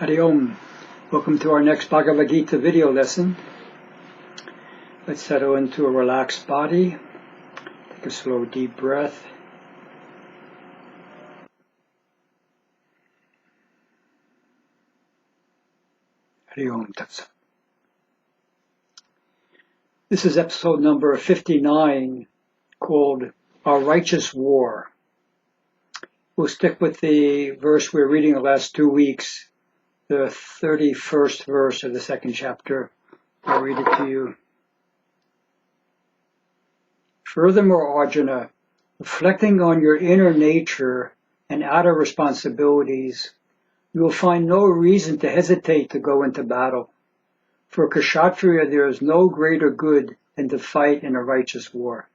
Hari Om. Welcome to our next Bhagavad Gita video lesson. Let's settle into a relaxed body. Take a slow, deep breath. Hari Om Tat Sat. This is episode number 59, called Our Righteous War. We'll stick with the verse we're reading the last 2 weeks, the 31st verse of the second chapter. I'll read it to you. Furthermore, Arjuna, reflecting on your inner nature and outer responsibilities, you will find no reason to hesitate to go into battle. For a Kshatriya, there is no greater good than to fight in a righteous war.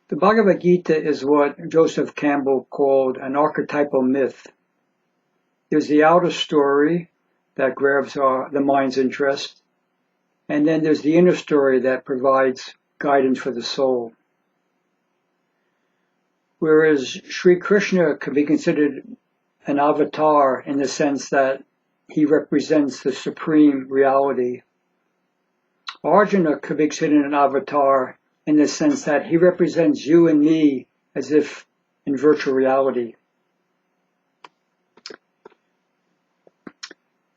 The Bhagavad Gita is what Joseph Campbell called an archetypal myth. There's the outer story that grabs the mind's interest, and then there's the inner story that provides guidance for the soul. Whereas Sri Krishna could be considered an avatar in the sense that he represents the supreme reality, Arjuna could be considered an avatar in the sense that he represents you and me as if in virtual reality.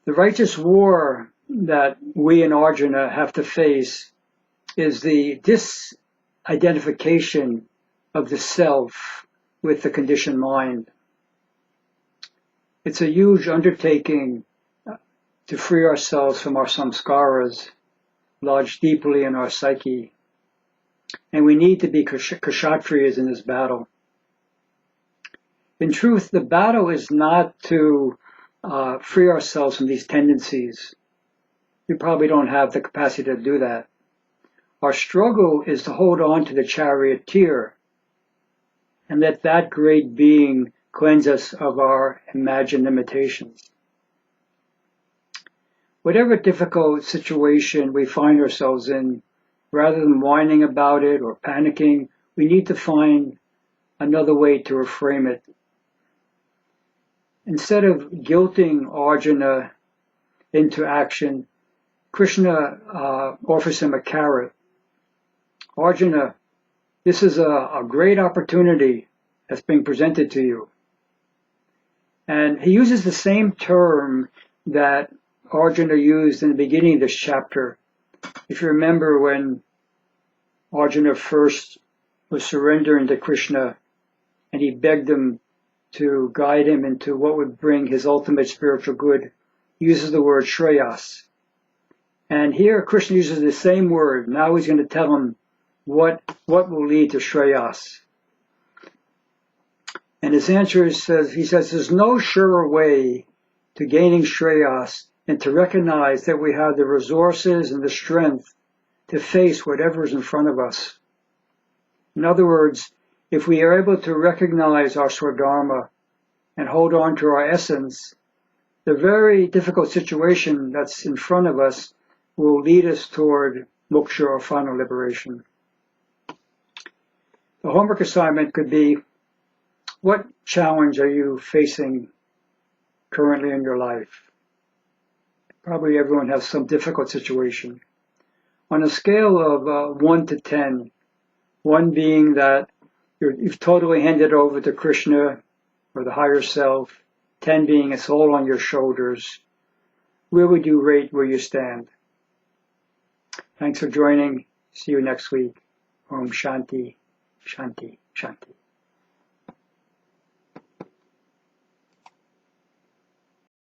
The righteous war that we and Arjuna have to face is the disidentification of the self with the conditioned mind. It's a huge undertaking to free ourselves from our samskaras lodged deeply in our psyche. And we need to be kshatriyas in this battle. In truth, the battle is not to free ourselves from these tendencies. We probably don't have the capacity to do that. Our struggle is to hold on to the charioteer and let that great being cleanse us of our imagined limitations. Whatever difficult situation we find ourselves in, rather than whining about it or panicking, we need to find another way to reframe it. Instead of guilting Arjuna into action, Krishna offers him a carrot. Arjuna, this is a great opportunity that's being presented to you. And he uses the same term that Arjuna used in the beginning of this chapter. If you remember when Arjuna first was surrendering to Krishna and he begged him to guide him into what would bring his ultimate spiritual good, he uses the word Shreyas. And here Krishna uses the same word. Now he's going to tell him what will lead to Shreyas. And his answer he says, there's no surer way to gaining Shreyas than to recognize that we have the resources and the strength to face whatever is in front of us. In other words, if we are able to recognize our Swadharma and hold on to our essence, the very difficult situation that's in front of us will lead us toward moksha or final liberation. The homework assignment could be, what challenge are you facing currently in your life? Probably everyone has some difficult situation. On a scale of 1 to 10, 1 being that you've totally handed over to Krishna or the higher self, 10 being it's all on your shoulders, where would you rate where you stand? Thanks for joining. See you next week. Om Shanti, Shanti, Shanti.